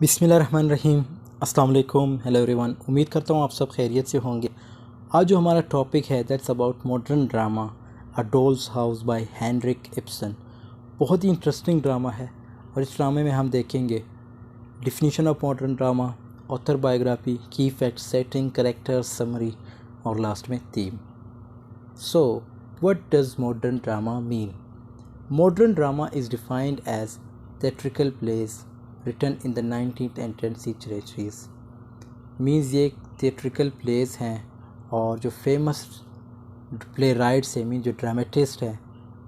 बिस्मिल्लाहिर्रहमानिर्रहीम। अस्सलाम वालेकुम। Hello everyone. उम्मीद करता हूँ आप सब खैरियत से होंगे। आज जो हमारा टॉपिक है that's about modern drama a doll's house by Henrik Ibsen. बहुत ही इंटरेस्टिंग ड्रामा है और इस ड्रामे में हम देखेंगे definition of modern drama, author biography, की फैक्ट्स, सेटिंग, कैरेक्टर्स, समरी और लास्ट में theme. So what does modern drama mean? Modern drama is defined as theatrical plays written in the 19th and 10th centuries. Means ये theatrical plays हैं और जो famous playwrights हैं mean जो dramatist हैं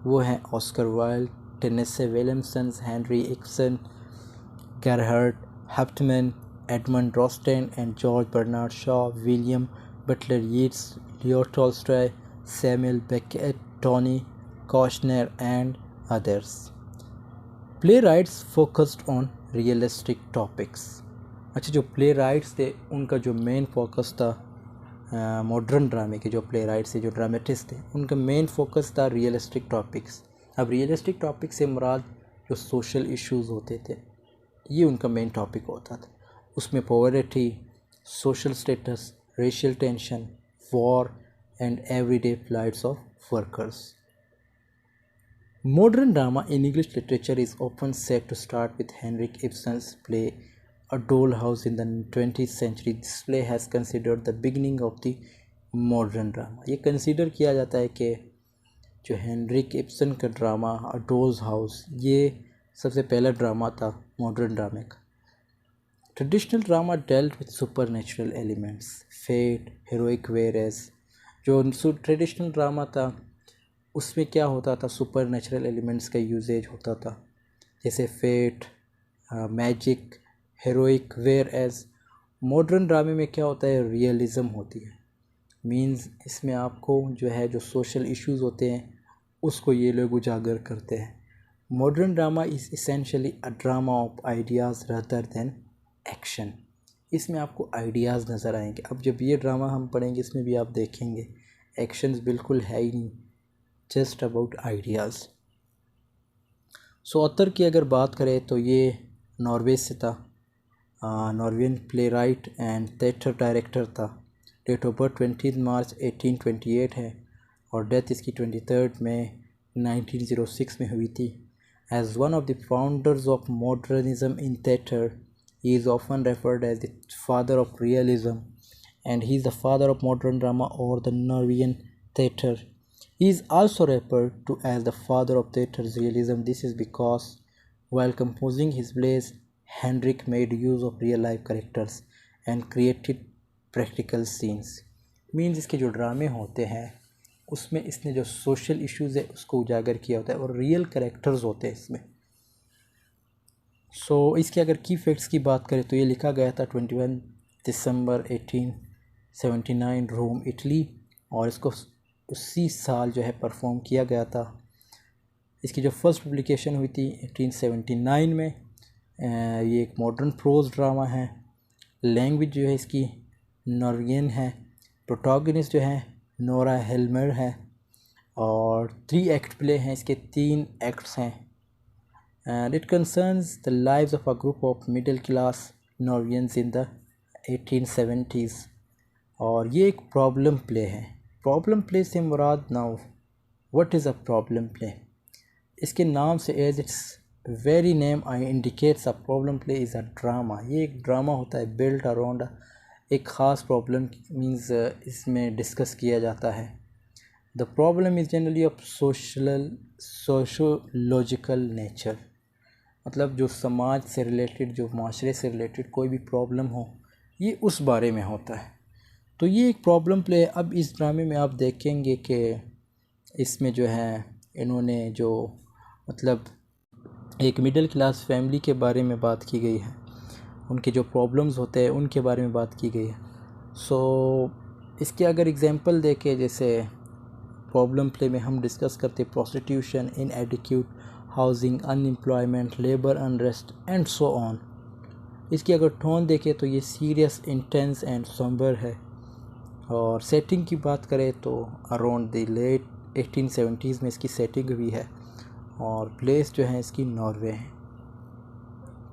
वो हैं Oscar Wilde, Tennessee Williamson, Henry Ibsen, Gerhard Hauptmann, Edmund Rostand and George Bernard Shaw, William Butler Yeats, Leo Tolstoy, Samuel Beckett, Tony Kushner and others. Playwrights focused on realistic topics. अच्छा, जो play rights थे उनका जो main focus था modern ड्रामे के जो play rights थे, जो ड्रामेटिस्ट थे, उनका मेन फोकस था रियलिस्टिक टॉपिक्स। अब रियलिस्टिक टॉपिक से मुराद जो सोशल इश्यूज होते थे ये उनका मेन टॉपिक होता था। उसमें poverty, social status, racial tension, war and everyday flights of workers. Modern drama in English literature is often said to start with Henrik Ibsen's play A Dollhouse in the 20th century. This play has considered the beginning of the modern drama. ये consider किया जाता है कि जो Heinrich Ibsen का drama A Doll's House ये सबसे पहला ड्रामा था मॉडर्न ड्रामे का। Traditional drama dealt with supernatural elements, fate, heroic wars. जो ट्रेडिशनल ड्रामा था उसमें क्या होता था, सुपर नेचुरल एलिमेंट्स का यूजेज होता था, जैसे fate, magic, heroic. Whereas modern ड्रामे में क्या होता है, रियलिज़म होती है। मींस इसमें आपको जो है जो सोशल इश्यूज होते हैं उसको ये लोग उजागर करते हैं। Modern drama is essentially a drama of ideas rather than action. इसमें आपको आइडियाज़ नज़र आएंगे। अब जब ये ड्रामा हम पढ़ेंगे इसमें भी आप देखेंगे एक्शंस बिल्कुल है ही नहीं, just about ideas. So author की अगर बात करें तो ये नॉर्वे से था, नॉर्वेन play right and theatre director था। डेट ऑफ बर्थ 20 मार्च 1828 है और डेथ इसकी 23 मई 1906 में हुई थी। As one of the founders of modernism in theatre he is often referred as the father of realism and he is the father of modern drama और the Norwegian theatre. He is also referred to as the father of theatre's realism. This is because while composing his plays, Henrik made use of real-life characters and created practical scenes. Means इसके जो ड्रामे होते हैं उसमें इसने जो social issues है उसको उजागर किया होता है और रियल कैरेक्टर्स होते हैं इसमें। इसके अगर की फैक्ट्स की बात करें तो ये लिखा गया था 21 दिसंबर 1879 रोम, इटली, और इसको उसी साल जो है परफॉर्म किया गया था। इसकी जो फर्स्ट पब्लिकेशन हुई थी 1879 में। ये एक मॉडर्न प्रोज ड्रामा है। लैंग्वेज जो है इसकी नॉर्वेजियन है। प्रोटोगनिस्ट जो है नोरा हेल्मर है और 3 एक्ट प्ले हैं, इसके 3 एक्ट्स हैं। And it concerns the lives of a group of middle class Norwegians in the 1870s और ये एक प्रॉब्लम प्ले है। प्रॉब्लम प्ले से मुराद now what is a problem play? इसके नाम से as its very name I indicates a problem play is a drama. ये एक ड्रामा होता है बिल्ट अराउंड एक ख़ास प्रॉब्लम। मींस इसमें डिस्कस किया जाता है। The problem is generally of sociological nature, मतलब जो समाज से रिलेटेड, जो माशरे से रिलेटेड कोई भी प्रॉब्लम हो ये उस बारे में होता है। तो ये एक प्रॉब्लम प्ले है। अब इस ड्रामे में आप देखेंगे कि इसमें जो है इन्होंने जो मतलब एक मिडिल क्लास फैमिली के बारे में बात की गई है, उनके जो प्रॉब्लम्स होते हैं उनके बारे में बात की गई है। इसके अगर एग्जांपल देखें, जैसे प्रॉब्लम प्ले में हम डिस्कस करते prostitution, इनएडिक्वेट housing, unemployment, labour unrest and so on. इसकी अगर टोन देखें तो ये सीरियस, इंटेंस एंड सोम्बर है। और सेटिंग की बात करें तो अराउंड द लेट 1870s में इसकी सेटिंग हुई है और प्लेस जो है इसकी नॉर्वे है।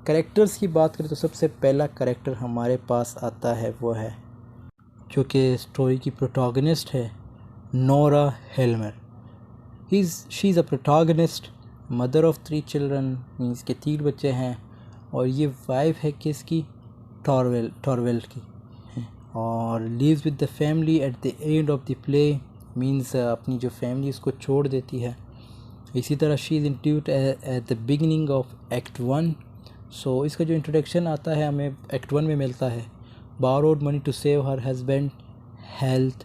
कैरेक्टर्स की बात करें तो सबसे पहला कैरेक्टर हमारे पास आता है वो है जो कि स्टोरी की प्रोटोगनिस्ट है, Nora Helmer. She is a protagonist, mother of 3 children, means के 3 बच्चे हैं, और ये वाइफ है किसकी, टॉरवेल की, और leaves with the family at the end of the play, means अपनी जो फैमिली उसको छोड़ देती है। इसी तरह she is introduced at the beginning of act 1। सो इसका जो इंट्रोडक्शन आता है हमें एक्ट 1 में मिलता है। Borrowed money to save her husband health,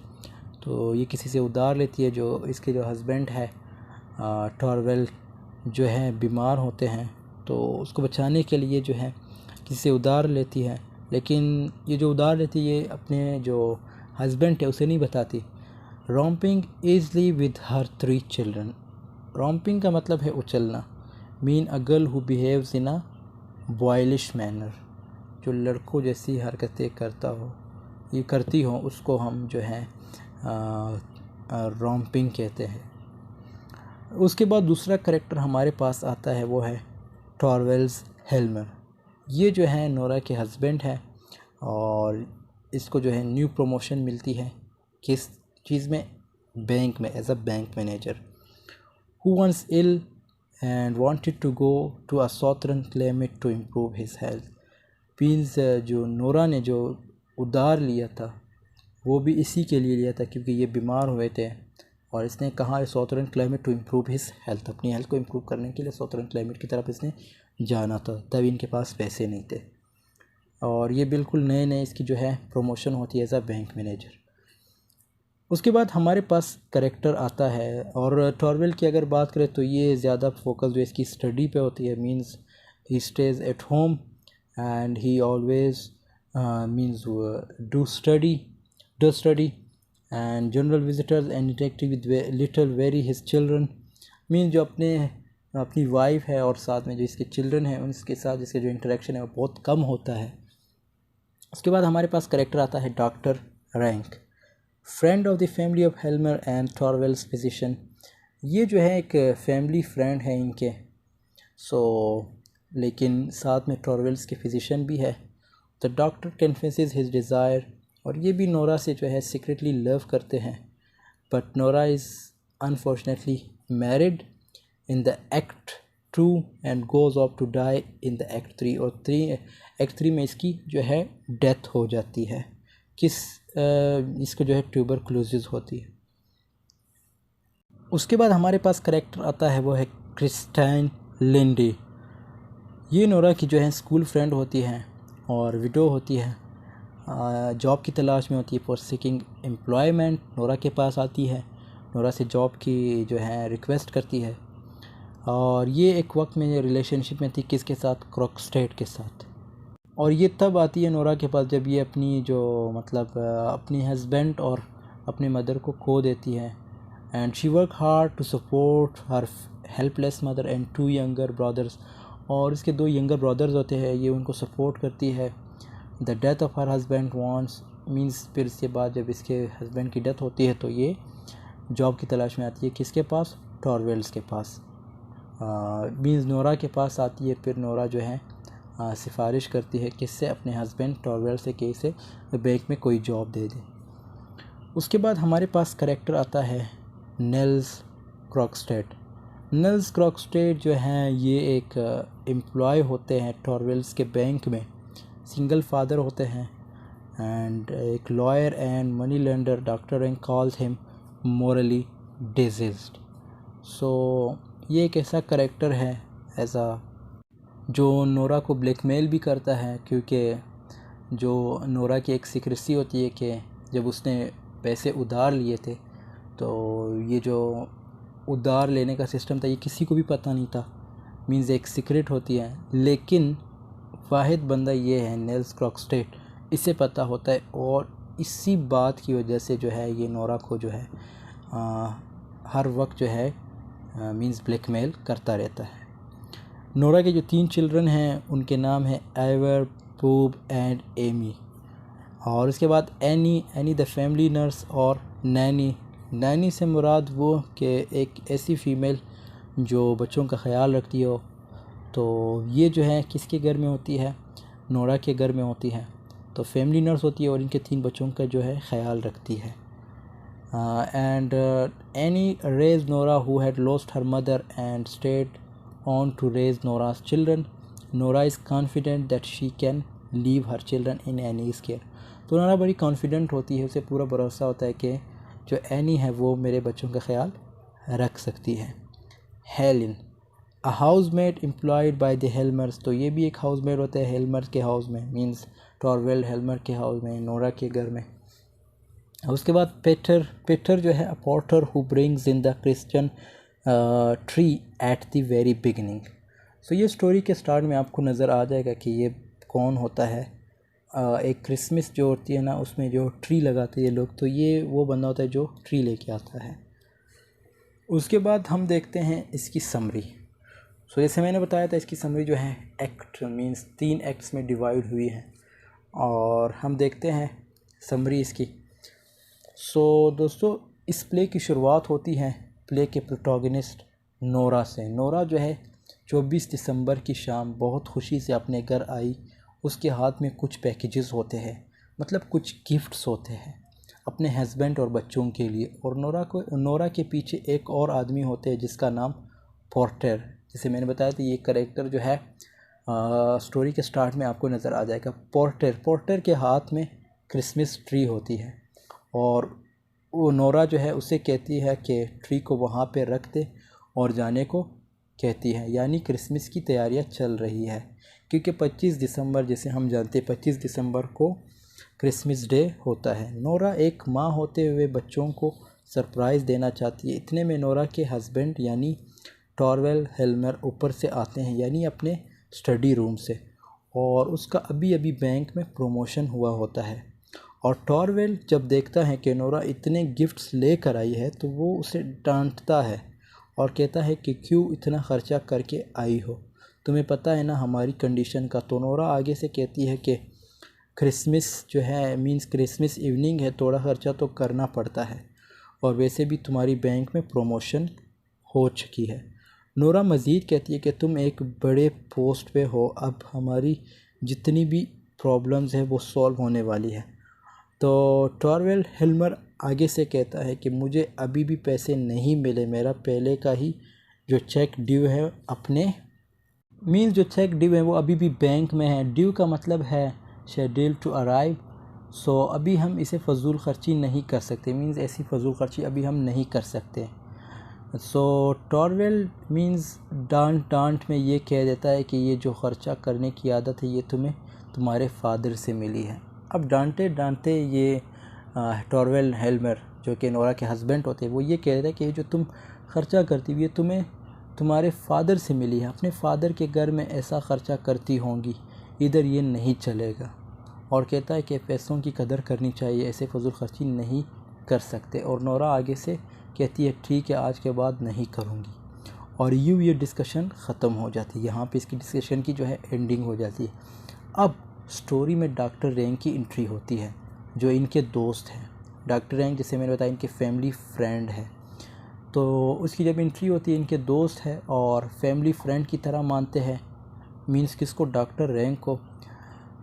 तो ये किसी से उधार लेती है, जो इसके जो हस्बैंड है टॉरवेल जो है बीमार होते हैं, तो उसको बचाने के लिए जो है किसी से उधार लेती है, लेकिन ये जो उधार लेती है ये अपने जो हस्बैंड है उसे नहीं बताती। Romping easily with her 3 children, romping का मतलब है उछलना, mean a girl who behaves in a boyish manner, जो लड़कों जैसी हरकतें करती हो उसको हम जो है रोम्पिंग कहते हैं। उसके बाद दूसरा करेक्टर हमारे पास आता है वो है टॉरवेल्स हेल्मर। ये जो है नोरा के हस्बैंड है, और इसको जो है न्यू प्रमोशन मिलती है किस चीज़ में, बैंक में, as a bank manager. Who once ill and wanted to go to a southern climate to improve his health, means जो नोरा ने जो उधार लिया था वो भी इसी के लिए लिया था क्योंकि ये बीमार हुए थे, और इसने कहा southern climate to improve his health, अपनी हेल्थ को इम्प्रूव करने के लिए साउथर्न क्लाइमेट की तरफ इसने जाना था, तभी इनके पास पैसे नहीं थे, और ये बिल्कुल नए नए इसकी जो है प्रमोशन होती है एज अ बैंक मैनेजर। उसके बाद हमारे पास करेक्टर आता है, और टॉरवेल की अगर बात करें तो ये ज़्यादा फोकस जो इसकी स्टडी पे होती है, means he stage at home and he always means do study and general visitors and interactive with little very his children, mean जो अपनी वाइफ है और साथ में जो इसके चिल्ड्रन हैं उनके साथ इसके जो इंटरेक्शन है वो बहुत कम होता है। उसके बाद हमारे पास करेक्टर आता है doctor Rank, friend of the family of Helmer and Torvald's physician. ये जो है एक फैमिली फ्रेंड है इनके, लेकिन साथ में टॉरवेल्स के फिजिशियन भी है। The doctor confesses his desire, और ये भी नोरा से जो है सीक्रेटली लव करते हैं, but Nora is unfortunately married in the act 2 and goes off to die in the act 3, और एक्ट 3 में इसकी जो है डेथ हो जाती है। इसको जो है ट्यूबरकुलोसिस होती है। उसके बाद हमारे पास करेक्टर आता है वो है क्रिस्टाइन लिंडी। ये नोरा की जो है स्कूल फ्रेंड होती है और विडो होती है, जॉब की तलाश में होती है, फॉर सीकिंग एम्प्लॉयमेंट नोरा के पास आती है, नोरा से जॉब की जो है रिक्वेस्ट करती है, और ये एक वक्त में रिलेशनशिप में थी किसके साथ, क्रॉकस्टेड के साथ। और ये तब आती है नोरा के पास जब ये अपनी जो अपनी हस्बैंड और अपनी मदर को खो देती है, and she work hard to support her helpless mother and 2 younger brothers, और इसके 2 यंगर ब्रदर्स होते हैं, ये उनको सपोर्ट करती है। The death of her husband wants, means फिर इसके बाद जब इसके हस्बैंड की डेथ होती है तो ये जॉब की तलाश में आती है किसके पास, टॉरवेल्स के पास, मीन्स नोरा के पास आती है। फिर नोरा जो है सिफारिश करती है किससे, अपने हस्बैंड टॉरवेल से कि इसे बैंक में कोई जॉब दे दे। उसके बाद हमारे पास करेक्टर आता है नेल्स क्रॉकस्टेड। नेल्स क्रॉकस्टेड जो हैं ये एक एम्प्लॉय होते हैं टॉरवेल्स के बैंक में, सिंगल फादर होते हैं, एंड एक lawyer and money lender. Doctor Rank calls him morally diseased. So ये एक ऐसा करेक्टर है जो नोरा को ब्लैकमेल भी करता है, क्योंकि जो नोरा की एक सीक्रेसी होती है कि जब उसने पैसे उधार लिए थे तो ये जो उधार लेने का सिस्टम था ये किसी को भी पता नहीं था, मीन्स एक सीक्रेट होती है, लेकिन वाहिद बंदा ये है नेल्स क्रॉकस्टेड, इसे पता होता है, और इसी बात की वजह से जो है ये नोरा को जो है हर वक्त जो है मीन्स ब्लैकमेल करता रहता है। नोरा के जो 3 चिल्ड्रन हैं उनके नाम है आइवर, पूब एंड एमी, और उसके बाद एनी द फैमिली नर्स, और नैनी से मुराद वो कि एक ऐसी फ़ीमेल जो बच्चों का ख्याल रखती हो, तो ये जो है किसके घर में होती है, नोरा के घर में होती है। तो फैमिली नर्स होती है और इनके 3 बच्चों का जो है ख्याल रखती है। And Annie raise Nora who had lost her mother and stayed on to raise Nora's children. Nora is confident that she can leave her children in Annie's care. तो नोरा बड़ी कॉन्फिडेंट होती है, उसे पूरा भरोसा होता है कि जो एनी है वो मेरे बच्चों का ख्याल रख सकती है। हेलिन, अ हाउसमेड एम्प्लॉयड बाय द हेल्मर्स। तो ये भी एक हाउसमेड होता है हेल्मर के हाउस में, मींस टॉरवेल हेल्मर के हाउस में, नोरा के घर में। उसके बाद पेटर जो है, a porter who brings in the Christian tree at the very beginning. So ये स्टोरी के स्टार्ट में आपको नज़र आ जाएगा कि ये कौन होता है। एक क्रिसमस जो होती है ना, उसमें जो ट्री लगाते हैं ये लोग, तो ये वो बंदा होता है जो ट्री लेके आता है। उसके बाद हम देखते हैं इसकी समरी। सो जैसे मैंने बताया था, इसकी समरी जो है एक्ट मींस 3 एक्ट्स में डिवाइड हुई है, और हम देखते हैं समरी इसकी। सो दोस्तों, इस प्ले की शुरुआत होती है प्ले के प्रोटोगनिस्ट नोरा से। नोरा जो है 24 दिसंबर की शाम बहुत खुशी से अपने घर आई। उसके हाथ में कुछ पैकेजेस होते हैं, मतलब कुछ गिफ्ट्स होते हैं अपने हस्बैंड और बच्चों के लिए। और नोरा के पीछे एक और आदमी होते हैं जिसका नाम पोर्टर। जैसे मैंने बताया था, ये करेक्टर जो है स्टोरी के स्टार्ट में आपको नज़र आ जाएगा। पोर्टर के हाथ में क्रिसमस ट्री होती है, और वो नोरा जो है उसे कहती है कि ट्री को वहाँ पे रख दे और जाने को कहती है। यानी क्रिसमस की तैयारियाँ चल रही है, क्योंकि 25 दिसंबर जैसे हम जानते हैं 25 दिसंबर को क्रिसमस डे होता है। नोरा एक माँ होते हुए बच्चों को सरप्राइज़ देना चाहती है। इतने में नोरा के हस्बैंड यानी टॉरवेल हेल्मर ऊपर से आते हैं, यानी अपने स्टडी रूम से, और उसका अभी अभी बैंक में प्रमोशन हुआ होता है। और टॉरवेल जब देखता है कि नोरा इतने गिफ्ट्स लेकर आई है, तो वो उसे डांटता है और कहता है कि क्यों इतना ख़र्चा करके आई हो, तुम्हें पता है ना हमारी कंडीशन का। तो नोरा आगे से कहती है कि क्रिसमस जो है मींस क्रिसमस इवनिंग है, थोड़ा ख़र्चा तो करना पड़ता है, और वैसे भी तुम्हारी बैंक में प्रमोशन हो चुकी है। नोरा मज़ीद कहती है कि तुम एक बड़े पोस्ट पे हो, अब हमारी जितनी भी प्रॉब्लम्स है वो सॉल्व होने वाली है। तो टॉरवेल हेल्मर आगे से कहता है कि मुझे अभी भी पैसे नहीं मिले, मेरा पहले का ही जो चेक ड्यू है अपने मींस जो चेक ड्यू है वो अभी भी बैंक में है। ड्यू का मतलब है शेड्यूल टू अराइव। सो अभी हम इसे फ़जूल ख़र्ची नहीं कर सकते, मींस ऐसी फ़जूल ख़र्ची अभी हम नहीं कर सकते। सो टॉरवेल मींस डांट में ये कह देता है कि ये जो ख़र्चा करने की आदत है ये तुम्हें तुम्हारे फादर से मिली है। अब डांटते ये टॉरवेल हेल्मर जो कि नोरा के हस्बैंड होते हैं, वो ये कह रहे हैं कि जो तुम ख़र्चा करती हुई ये तुम्हें तुम्हारे फादर से मिली है, अपने फादर के घर में ऐसा ख़र्चा करती होंगी, इधर ये नहीं चलेगा। और कहता है कि पैसों की कदर करनी चाहिए, ऐसे फजूल खर्ची नहीं कर सकते। और नोरा आगे से कहती है ठीक है, आज के बाद नहीं करूँगी, और यूँ ये डिस्कशन ख़त्म हो जाती है। यहाँ पे इसकी डिस्कशन की जो है एंडिंग हो जाती है। अब स्टोरी में डॉक्टर रैंक की एंट्री होती है, जो इनके दोस्त हैं। डॉक्टर रैंक जैसे मैंने बताया इनके फैमिली फ्रेंड है। तो उसकी जब एंट्री होती है, इनके दोस्त है और फैमिली फ्रेंड की तरह मानते हैं, मींस किसको, डॉक्टर रैंक को।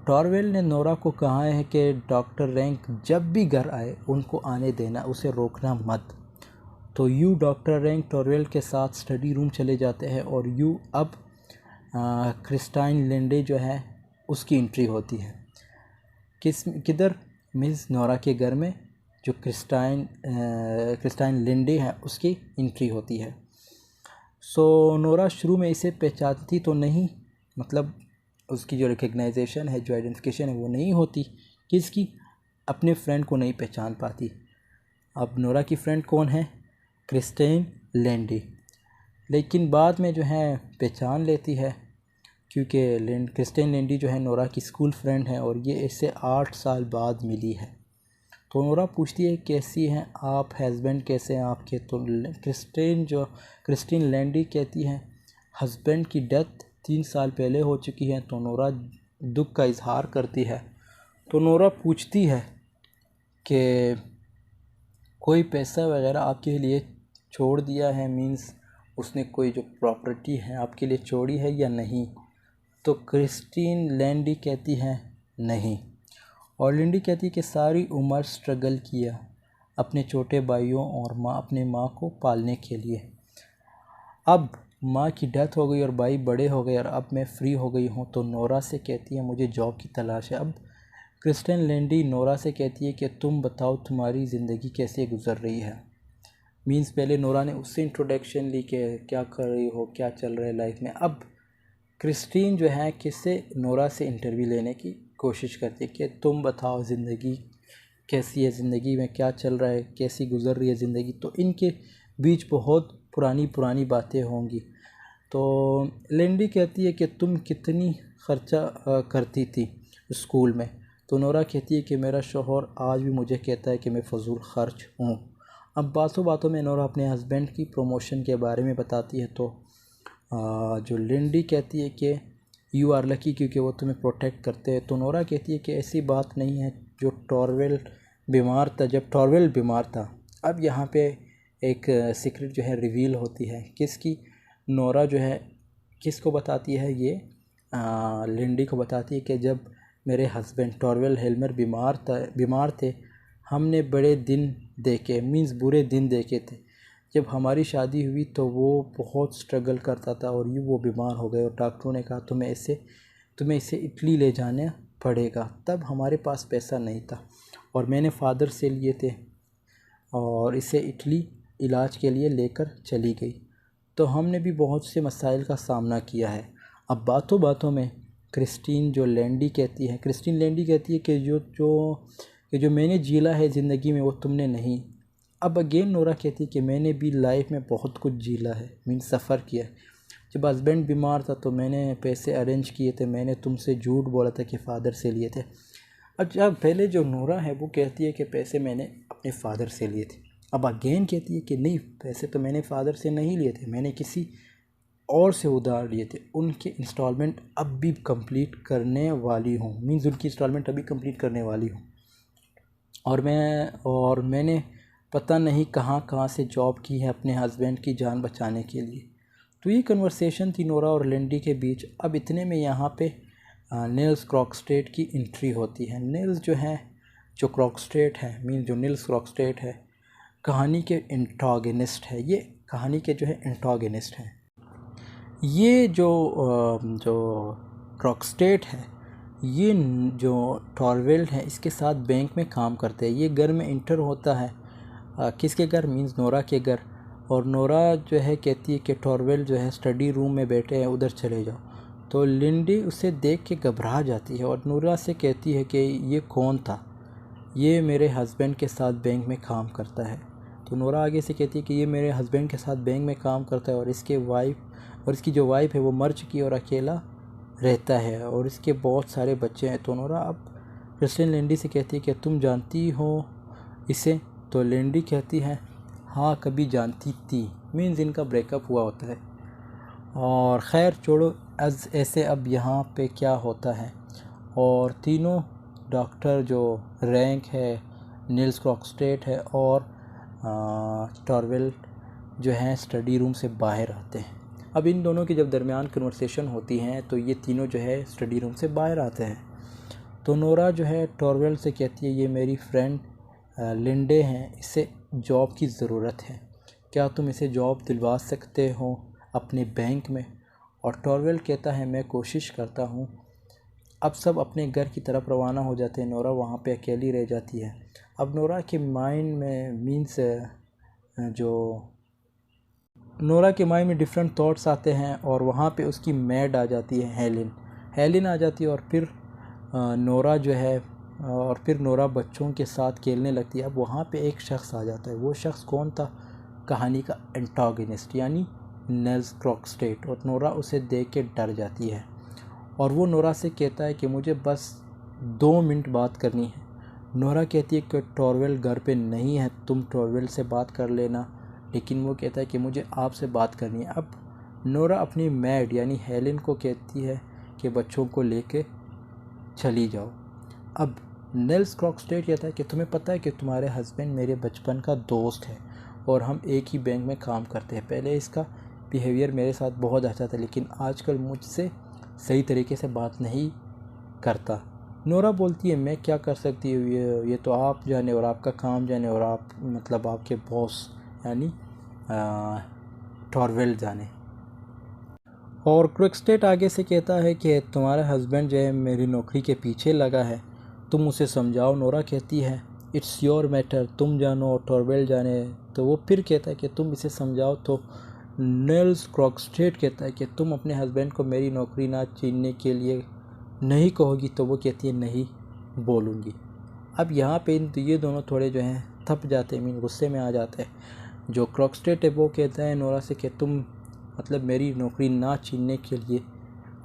टॉरवेल ने नोरा को कहा है कि डॉक्टर रैंक जब भी घर आए उनको आने देना, उसे रोकना मत। तो यू डॉक्टर रैंक टॉरवेल के साथ स्टडी रूम चले जाते हैं, और यू अब क्रिस्टाइन लेंडे जो है उसकी एंट्री होती है। किधर, मींस नोरा के घर में जो क्रिस्टाइन लेंडे है उसकी एंट्री होती है। सो नोरा शुरू में इसे पहचानती तो नहीं, मतलब उसकी जो रिकग्नाइजेशन है, जो आइडेंटिफिकेशन है वो नहीं होती, किसकी, अपने फ्रेंड को नहीं पहचान पाती। अब नोरा की फ्रेंड कौन है, क्रिस्टाइन लेंडे, लेकिन बाद में जो है पहचान लेती है, क्योंकि क्रिस्टाइन लेंडी जो है नोरा की स्कूल फ्रेंड है, और ये इससे 8 साल बाद मिली है। तो नोरा पूछती है कैसी हैं आप, हस्बैंड कैसे हैं आपके। तो क्रिस्टीन लैंडी कहती है हस्बैंड की डेथ 3 साल पहले हो चुकी है। तो नोरा दुख का इजहार करती है। तो नोरा पूछती है कि कोई पैसा वगैरह आपके लिए छोड़ दिया है, मींस उसने कोई जो प्रॉपर्टी है आपके लिए छोड़ी है या नहीं? तो क्रिस्टीन लैंडी कहती है नहीं। और लिंडी कहती है कि सारी उम्र स्ट्रगल किया अपने छोटे भाइयों और अपने माँ को पालने के लिए। अब माँ की डेथ हो गई और भाई बड़े हो गए और अब मैं फ्री हो गई हूँ। तो नोरा से कहती है मुझे जॉब की तलाश है। अब क्रिस्टीन लैंडी नोरा से कहती है कि तुम बताओ तुम्हारी ज़िंदगी कैसे गुजर रही है। मींस पहले नोरा ने उससे इंट्रोडक्शन ली कि क्या कर रही हो, क्या चल रहा है लाइफ में। अब क्रिस्टीन जो है किससे, नोरा से इंटरव्यू लेने की कोशिश करती है कि तुम बताओ ज़िंदगी कैसी है, ज़िंदगी में क्या चल रहा है, कैसी गुजर रही है ज़िंदगी। तो इनके बीच बहुत पुरानी बातें होंगी। तो लिंडी कहती है कि तुम कितनी खर्चा करती थी स्कूल में। तो नोरा कहती है कि मेरा शौहर आज भी मुझे कहता है कि मैं फ़जूल खर्च हूँ। अब बातों में नोरा अपने हस्बैंड की प्रमोशन के बारे में बताती है। तो जो लिंडी कहती है कि यू आर लकी क्योंकि वो तुम्हें प्रोटेक्ट करते हैं। तो नोरा कहती है कि ऐसी बात नहीं है, जो टॉरवेल बीमार था, जब टॉरवेल बीमार था। अब यहाँ पे एक सीक्रेट जो है रिवील होती है। किसकी? नोरा जो है किसको बताती है ये? लिंडी को बताती है कि जब मेरे हस्बैंड टॉरवेल हेल्मर बीमार थे, हमने बड़े दिन देखे, मींस बुरे दिन देखे थे। जब हमारी शादी हुई तो वो बहुत स्ट्रगल करता था और वो बीमार हो गए और डॉक्टरों ने कहा तुम्हें इसे इटली ले जाना पड़ेगा। तब हमारे पास पैसा नहीं था और मैंने फादर से लिए थे और इसे इटली इलाज के लिए लेकर चली गई। तो हमने भी बहुत से मसाइल का सामना किया है। अब बातों में क्रिस्टीन लैंडी कहती है कि जो मैंने जीला है ज़िंदगी में वो तुमने नहीं। अब अगेन नोरा कहती है कि मैंने भी लाइफ में बहुत कुछ जीला है, मीन्स सफ़र किया है। जब हस्बैंड बीमार था तो मैंने पैसे अरेंज किए थे, मैंने तुमसे झूठ बोला था कि फ़ादर से लिए थे। अच्छा, पहले जो नोरा है वो कहती है कि पैसे मैंने अपने फ़ादर से लिए थे। अब अगेन कहती है कि नहीं, पैसे तो मैंने फ़ादर से नहीं लिए थे, मैंने किसी और से उधार लिए थे। उनके इंस्टॉलमेंट अब भी कंप्लीट करने वाली हूँ, मीन्स उनकी इंस्टॉलमेंट अभी कंप्लीट करने वाली हूँ। और मैंने पता नहीं कहाँ से जॉब की है अपने हस्बैंड की जान बचाने के लिए। तो ये कन्वर्सेशन थी नोरा और लिंडी के बीच। अब इतने में यहाँ पे नील्स क्रॉकस्टेट की एंट्री होती है। नील्स जो क्रॉकस्टेट है, मीन जो नील्स क्रॉकस्टेट है, कहानी के एंटागनिस्ट है। ये कहानी के एंटागनिस्ट हैं। ये जो क्रॉकस्टेट है, ये जो टॉरवेल है, इसके साथ बैंक में काम करते हैं। ये घर में इंटर होता है, किसके घर? मींस नोरा के घर। और नोरा कहती है कि टॉरवेल स्टडी रूम में बैठे हैं, उधर चले जाओ। तो लिंडी उसे देख के घबरा जाती है और नोरा से कहती है कि ये कौन था? ये मेरे हस्बैंड के साथ बैंक में काम करता है। तो नोरा आगे से कहती है कि ये मेरे हस्बैंड के साथ बैंक में काम करता है और इसकी जो वाइफ है वो मर चुकी और अकेला रहता है और इसके बहुत सारे बच्चे हैं। तो नोरा अब क्रिस्टीन लिंडी से कहती है कि तुम जानती हो इसे? तो लिंडी कहती है हाँ, कभी जानती थी, मीन्स इनका ब्रेकअप हुआ होता है। और ख़ैर छोड़ो, ऐसे अब यहाँ पे क्या होता है। और तीनों डॉक्टर जो रैंक है, नील्स क्रॉकस्टेट है और टॉरवेल स्टडी रूम से बाहर आते हैं। अब इन दोनों की जब दरमियान कन्वर्सेशन होती हैं तो ये तीनों स्टडी रूम से बाहर आते हैं। तो नोरा टॉरवेल से कहती है ये मेरी फ्रेंड लिंडे हैं, इसे जॉब की ज़रूरत है, क्या तुम इसे जॉब दिलवा सकते हो अपने बैंक में? और टॉरवेल कहता है मैं कोशिश करता हूँ। अब सब अपने घर की तरफ रवाना हो जाते हैं, नोरा वहाँ पे अकेली रह जाती है। अब नोरा के माइंड में डिफरेंट थॉट्स आते हैं और वहाँ पे उसकी मैड आ जाती है, हेलिन आ जाती है। और फिर नोरा बच्चों के साथ खेलने लगती है। अब वहाँ पे एक शख्स आ जाता है। वो शख्स कौन था? कहानी का एंटागनिस्ट यानी नील्स क्रॉकस्टेट। और नोरा उसे देख के डर जाती है और वो नोरा से कहता है कि मुझे बस 2 मिनट बात करनी है। नोरा कहती है कि टॉरवेल घर पे नहीं है, तुम टॉरवेल से बात कर लेना। लेकिन वो कहता है कि मुझे आपसे बात करनी है। अब नोरा अपनी मैड यानी हेलिन को कहती है कि बच्चों को लेके चली जाओ। अब नील्स क्रॉकस्टेट कहता है कि तुम्हें पता है कि तुम्हारे हस्बैंड मेरे बचपन का दोस्त है और हम एक ही बैंक में काम करते हैं। पहले इसका बिहेवियर मेरे साथ बहुत अच्छा था, लेकिन आजकल मुझसे सही तरीके से बात नहीं करता। नोरा बोलती है मैं क्या कर सकती हूँ, ये तो आप जाने और आपका काम जाने और आप मतलब आपके बॉस यानी टॉरवेल जाने। और क्रिकस्टेट आगे से कहता है कि तुम्हारा हस्बैंड जो है मेरी नौकरी के पीछे लगा है, तुम उसे समझाओ। नोरा कहती है इट्स योर मैटर, तुम जानो और टॉरवेल जाने। तो वो फिर कहता है कि तुम इसे समझाओ। तो नेल्स क्रिकस्टेट कहता है कि तुम अपने हस्बैंड को मेरी नौकरी ना छीनने के लिए नहीं कहोगी। तो वो कहती है नहीं बोलूँगी। अब यहाँ पे ये दोनों थोड़े जो हैं थप जाते हैं, मीन गुस्से में आ जाते हैं। जो क्रिकस्टेट है वो कहता है नोरा से कि तुम मतलब मेरी नौकरी ना छीनने के लिए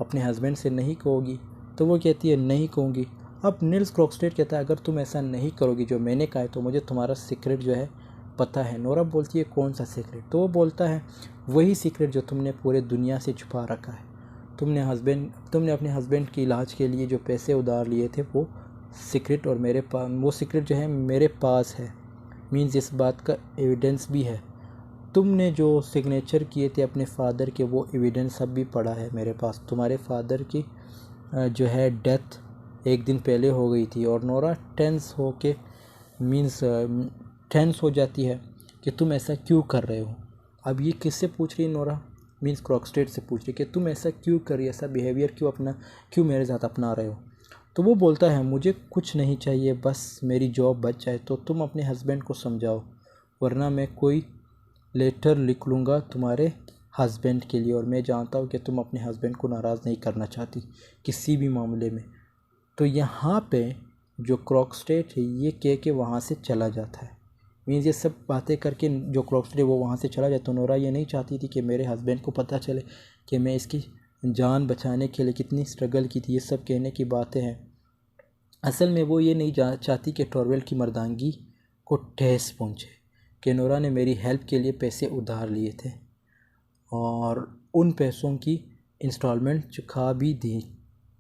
अपने हस्बैंड से नहीं कहोगी। तो वो कहती है नहीं कहूँगी। अब नील्स क्रिकस्टेट कहता है अगर तुम ऐसा नहीं करोगी जो मैंने कहा है तो मुझे तुम्हारा सीक्रेट जो है पता है। नोरा बोलती है कौन सा सीक्रेट? तो वो बोलता है वही सीक्रेट जो तुमने पूरे दुनिया से छुपा रखा है। तुमने अपने हस्बैंड के इलाज के लिए जो पैसे उधार लिए थे वो सीक्रेट और मेरे पास वो सीक्रेट जो है मेरे पास है। मीन्स इस बात का एविडेंस भी है। तुमने जो सिग्नेचर किए थे अपने फादर के वो एविडेंस सब भी पड़ा है मेरे पास। तुम्हारे फादर की जो है डेथ एक दिन पहले हो गई थी। और नोरा टेंस हो जाती है कि तुम ऐसा क्यों कर रहे हो। अब ये किससे पूछ रही है नोरा? मीन्स क्रिकस्टेट से पूछ रही है कि तुम ऐसा क्यों कर रही है, ऐसा बिहेवियर क्यों मेरे साथ अपना रहे हो। तो वो बोलता है मुझे कुछ नहीं चाहिए, बस मेरी जॉब बच जाए। तो तुम अपने हस्बैंड को समझाओ, वरना मैं कोई लेटर लिख लूँगा तुम्हारे हस्बैंड के लिए। और मैं जानता हूँ कि तुम अपने हस्बैंड को नाराज़ नहीं करना चाहती किसी भी मामले में। तो यहाँ पे जो क्रिकस्टेट है ये कह के वहाँ से चला जाता है। मीन्स ये सब बातें करके जो क्रिकस्टेट है वो वहाँ से चला जाता। तो नोरा ये नहीं चाहती थी कि मेरे हस्बैंड को पता चले कि मैं इसकी जान बचाने के लिए कितनी स्ट्रगल की थी। ये सब कहने की बातें हैं। असल में वो ये नहीं चाहती कि टॉरवेल की मर्दानगी को ठेस पहुँचे कि नोरा ने मेरी हेल्प के लिए पैसे उधार लिए थे और उन पैसों की इंस्टॉलमेंट चुका भी दी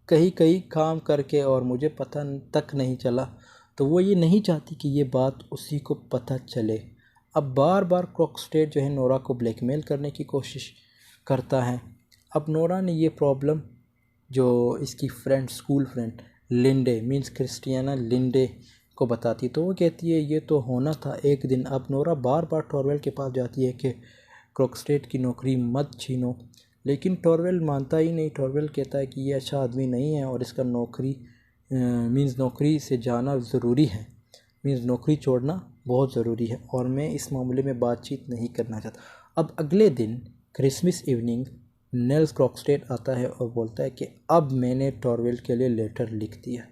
कहीं कहीं काम करके, और मुझे पता तक नहीं चला। तो वो ये नहीं चाहती कि ये बात उसी को पता चले। अब बार बार क्रिकस्टेट जो है नोरा को ब्लैकमेल करने की कोशिश करता है। अब नोरा ने ये प्रॉब्लम जो इसकी school friend Linde means Christiana Linde को बताती। तो वो कहती है ये तो होना था एक दिन। अब नोरा बार बार टॉरवेल के पास जाती है कि क्रिकस्टेट की नौकरी मत छीनो, लेकिन टॉरवेल मानता ही नहीं। टॉरवेल कहता है कि ये अच्छा आदमी नहीं है और इसका नौकरी से जाना ज़रूरी है। मीन्स नौकरी छोड़ना बहुत ज़रूरी है और मैं इस मामले में बातचीत नहीं करना चाहता। अब अगले दिन क्रिसमस इवनिंग नेल्स क्रिकस्टेट आता है और बोलता है कि अब मैंने टॉरवेल के लिए लेटर लिख दिया।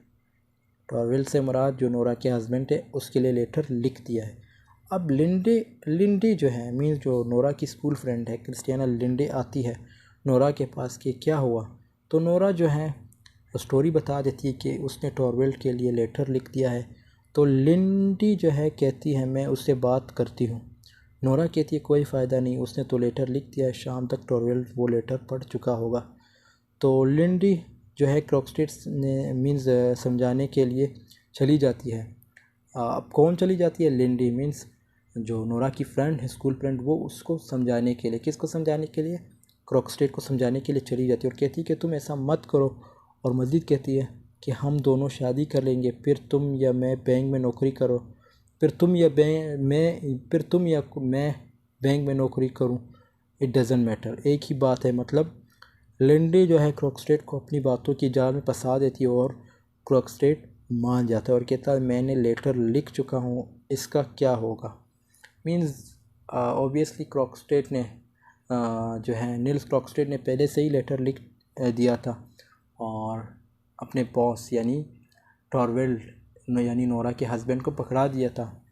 टॉरवेल से मुराद जो नोरा के हस्बैंड है उसके लिए लेटर लिख दिया है। अब लिंडे जो है मीन्स जो नोरा की स्कूल फ्रेंड है क्रिस्टियाना लिंडे आती है नोरा के पास कि क्या हुआ। तो नोरा जो है स्टोरी बता देती है कि उसने टॉरवेल के लिए लेटर लिख दिया है। तो लिंडी जो है कहती है मैं उससे बात करती हूँ। नोरा कहती है कोई फ़ायदा नहीं, उसने तो लेटर लिख दिया है, शाम तक टॉरवेल वो लेटर पढ़ चुका होगा। तो लिंडी जो है क्रिकस्टेट ने मीन्स समझाने के लिए चली जाती है। अब कौन चली जाती है? लिंडी मीन्स जो नोरा की फ्रेंड है स्कूल फ्रेंड, वो उसको समझाने के लिए, किसको समझाने के लिए? क्रिकस्टेट को समझाने के लिए चली जाती है और कहती है कि तुम ऐसा मत करो। और मज़ीद कहती है कि हम दोनों शादी कर लेंगे, फिर तुम या मैं बैंक में नौकरी करो, फिर तुम या मैं बैंक में नौकरी करूं, इट डज़ंट मैटर, एक ही बात है। मतलब लिंडी जो है क्रिकस्टेट को अपनी बातों की जाल में फंसा देती है और क्रिकस्टेट मान जाता है और कहता है मैंने लेटर लिख चुका हूँ, इसका क्या होगा। मीन्स ऑब्वियसली क्रिकस्टेट ने जो है नील्स क्रिकस्टेट ने पहले से ही लेटर लिख दिया था और अपने बॉस यानी टॉरवेल यानी नोरा के हस्बैंड को पकड़ा दिया था।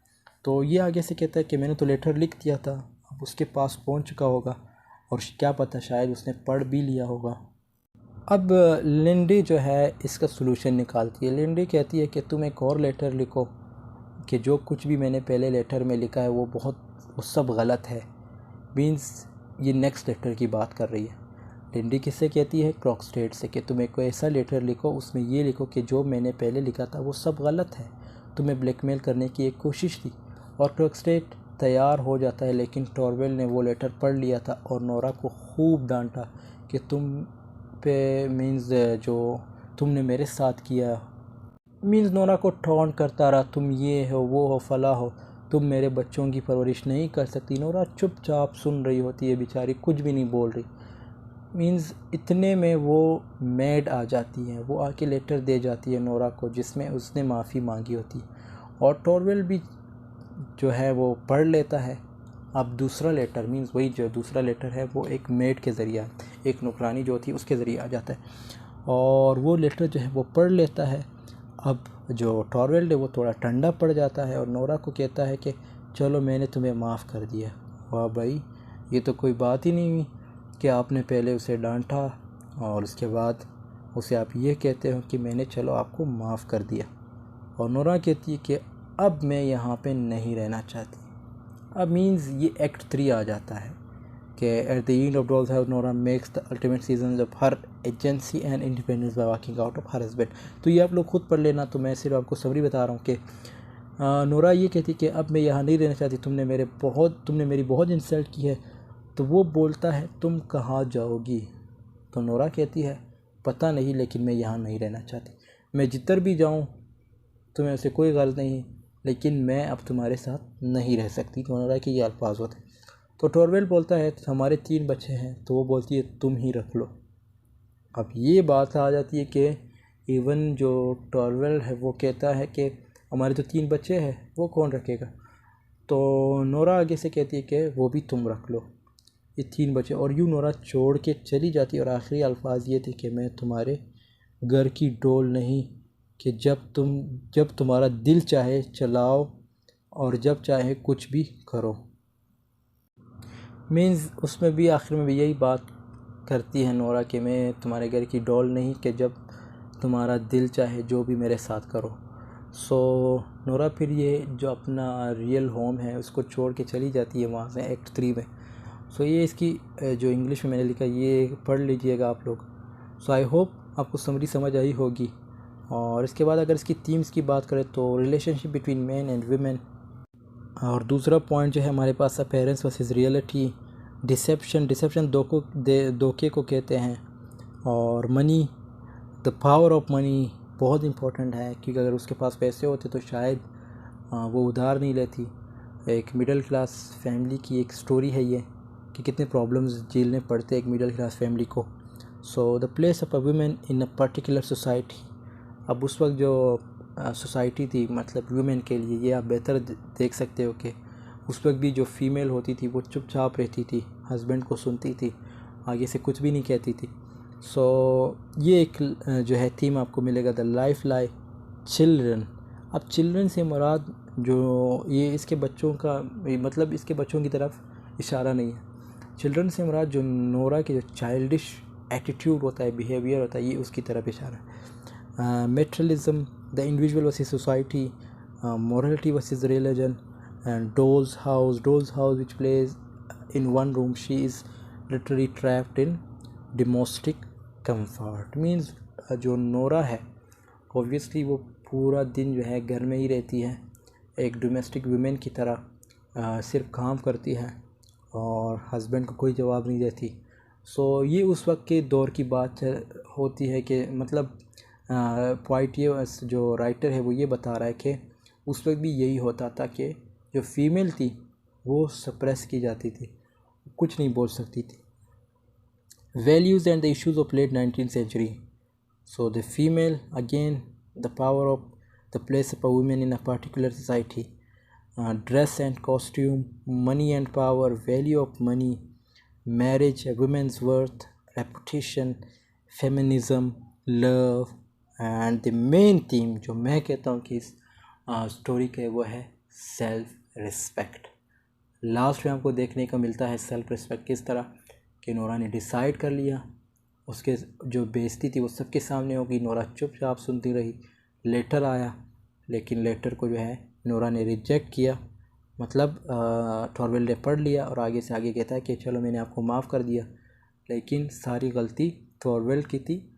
तो ये आगे से कहता है कि मैंने तो लेटर लिख दिया था, अब उसके पास पहुंच चुका होगा और क्या पता शायद उसने पढ़ भी लिया होगा। अब लिंडी जो है इसका सलूशन निकालती है। लिंडी कहती है कि तुम एक और लेटर लिखो कि जो कुछ भी मैंने पहले लेटर में लिखा है वो सब गलत है। मीन्स ये नेक्स्ट लेटर की बात कर रही है। लिंडी किससे कहती है? क्रिकस्टेट से, कि तुम एक ऐसा लेटर लिखो उसमें ये लिखो कि जो मैंने पहले लिखा था वो सब गलत है, तुम्हें ब्लैकमेल करने की एक कोशिश थी। और क्रिकस्टेट तैयार हो जाता है, लेकिन टॉरवेल ने वो लेटर पढ़ लिया था और नोरा को खूब डांटा कि तुम पे मीन्स जो तुमने मेरे साथ किया, मीन्स नोरा को टॉन्ट करता रहा, तुम ये हो वो हो फला हो, तुम मेरे बच्चों की परवरिश नहीं कर सकती। नोरा चुपचाप सुन रही होती है बेचारी, कुछ भी नहीं बोल रही। मीन्स इतने में वो मैड आ जाती है, वो आके लेटर दे जाती है नोरा को जिसमें उसने माफ़ी मांगी होती है, और टॉरवेल भी जो है वो पढ़ लेता है। अब दूसरा लेटर मीन्स वही जो दूसरा लेटर है वो एक मेड के ज़रिए, एक नौकरानी जो थी उसके ज़रिए आ जाता है, और वो लेटर जो है वो पढ़ लेता है। अब जो टॉरवेल है वो थोड़ा ठंडा पड़ जाता है और नोरा को कहता है कि चलो मैंने तुम्हें माफ़ कर दिया। वाह भाई, ये तो कोई बात ही नहीं हुई कि आपने पहले उसे डांटा और उसके बाद उसे आप ये कहते हो कि मैंने चलो आपको माफ़ कर दिया। और नोरा कहती है कि अब मैं यहाँ पे नहीं रहना चाहती। अब मीन्स ये एक्ट 3 आ जाता है कि at the end of dolls house Nora makes the ultimate season of her agency and independence by walking out of her husband. तो ये आप लोग खुद पढ़ लेना, तो मैं सिर्फ आपको समरी बता रहा हूँ कि नोरा ये कहती कि अब मैं यहाँ नहीं रहना चाहती, तुमने मेरी बहुत इंसल्ट की है। तो वो बोलता है तुम कहाँ जाओगी? तो नोरा कहती है पता नहीं, लेकिन मैं यहाँ नहीं रहना चाहती। मैं जिधर भी जाऊँ तुम्हें उससे कोई गर्ज नहीं, लेकिन मैं अब तुम्हारे साथ नहीं रह सकती। तो नोरा के ये अल्फाज होते हैं। तो टॉरवेल बोलता है हमारे 3 बच्चे हैं, तो वो बोलती है तुम ही रख लो। अब ये बात आ जाती है कि इवन जो टॉरवेल है वो कहता है कि हमारे जो 3 बच्चे हैं वो कौन रखेगा? तो नोरा आगे से कहती है कि वो भी तुम रख लो, ये 3 बच्चे। और यूँ नोरा छोड़ के चली जाती है और आखिरी अल्फाज ये थे कि मैं तुम्हारे घर की डोल नहीं, कि जब तुम्हारा दिल चाहे चलाओ और जब चाहे कुछ भी करो। मीन्स उसमें भी आखिर में भी यही बात करती है नोरा कि मैं तुम्हारे घर की डॉल नहीं, कि जब तुम्हारा दिल चाहे जो भी मेरे साथ करो। सो नोरा फिर ये जो अपना रियल होम है उसको छोड़ के चली जाती है वहाँ से एक्ट 3 में। सो ये इसकी जो इंग्लिश में मैंने लिखा ये पढ़ लीजिएगा आप लोग। सो आई होप आपको समरी समझ आई होगी। और इसके बाद अगर इसकी थीम्स की बात करें तो relationship between man and women, और दूसरा पॉइंट जो है हमारे पास अपेरेंस वर्सेस रियलिटी, डिसेप्शन धोखे को कहते हैं, और money, the power of money बहुत इंपॉर्टेंट है, क्योंकि अगर उसके पास पैसे होते तो शायद वो उधार नहीं लेती। एक मिडिल क्लास फैमिली की एक स्टोरी है ये, कि कितने प्रॉब्लम्स झेलने पड़ते एक मिडिल क्लास फैमिली को। So the place of a women in a particular society. अब उस वक्त जो सोसाइटी थी मतलब वुमेन के लिए, ये आप बेहतर देख सकते हो कि उस वक्त भी जो फीमेल होती थी वो चुपचाप रहती थी, हस्बैंड को सुनती थी, आगे से कुछ भी नहीं कहती थी। सो ये एक जो है थीम आपको मिलेगा, द लाइफ लाई चिल्ड्रन। अब चिल्ड्रन से मुराद जो ये इसके बच्चों का मतलब इसके बच्चों की तरफ इशारा नहीं है। चिल्ड्रन से मुराद जो नोरा के जो चाइल्डिश एटीट्यूड होता है, बिहेवियर होता है, ये उसकी तरफ इशारा है। Materialism, the individual versus society, morality versus religion, and doll's house which plays in one room. She is literally trapped in domestic comfort. Means जो नोरा है ऑब्वियसली वो पूरा दिन जो है घर में ही रहती है, एक डोमेस्टिक वुमेन की तरह सिर्फ काम करती है और हस्बैंड को कोई जवाब नहीं देती। सो ये उस वक्त के दौर की बात होती है कि मतलब पॉइंट ये जो राइटर है वो ये बता रहा है कि उस वक्त भी यही होता था कि जो फीमेल थी वो सप्रेस की जाती थी, कुछ नहीं बोल सकती थी। Values and the issues of late 19th century. So the female again, the power of the place of a women in a particular society, dress and costume, money and power, value of money, marriage, women's worth, reputation, feminism, love, and the main theme जो मैं कहता हूँ कि इस story के वो है self respect. Last में हमको देखने को मिलता है सेल्फ रिस्पेक्ट किस तरह कि नोरा ने डिसाइड कर लिया, उसके जो बेइज्जती थी वो सबके सामने होगी, नोरा चुपचाप सुनती रही। लेटर आया, लेकिन लेटर को जो है नोरा ने रिजेक्ट किया, मतलब टॉरवेल ने पढ़ लिया और आगे से आगे कहता है कि चलो मैंने आपको माफ़ कर दिया, लेकिन सारी गलती टॉरवेल की थी।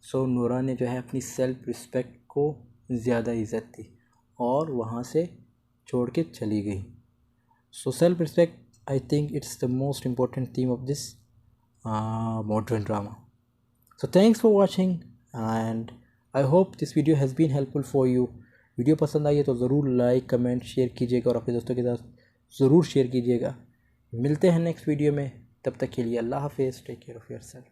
सो नोरा ने जो है अपनी सेल्फ रिस्पेक्ट को ज़्यादा इज़्ज़त दी और वहाँ से छोड़ के चली गई। So self-respect, I think it's the most important theme of this modern drama. So thanks for watching and I hope this video has been helpful for you. Video पसंद आई है तो ज़रूर लाइक कमेंट शेयर कीजिएगा और अपने दोस्तों के साथ ज़रूर शेयर कीजिएगा। मिलते हैं नेक्स्ट वीडियो में, तब तक के लिए अल्लाह हाफिज़, टेक केयर ऑफ़ योरसेल्फ।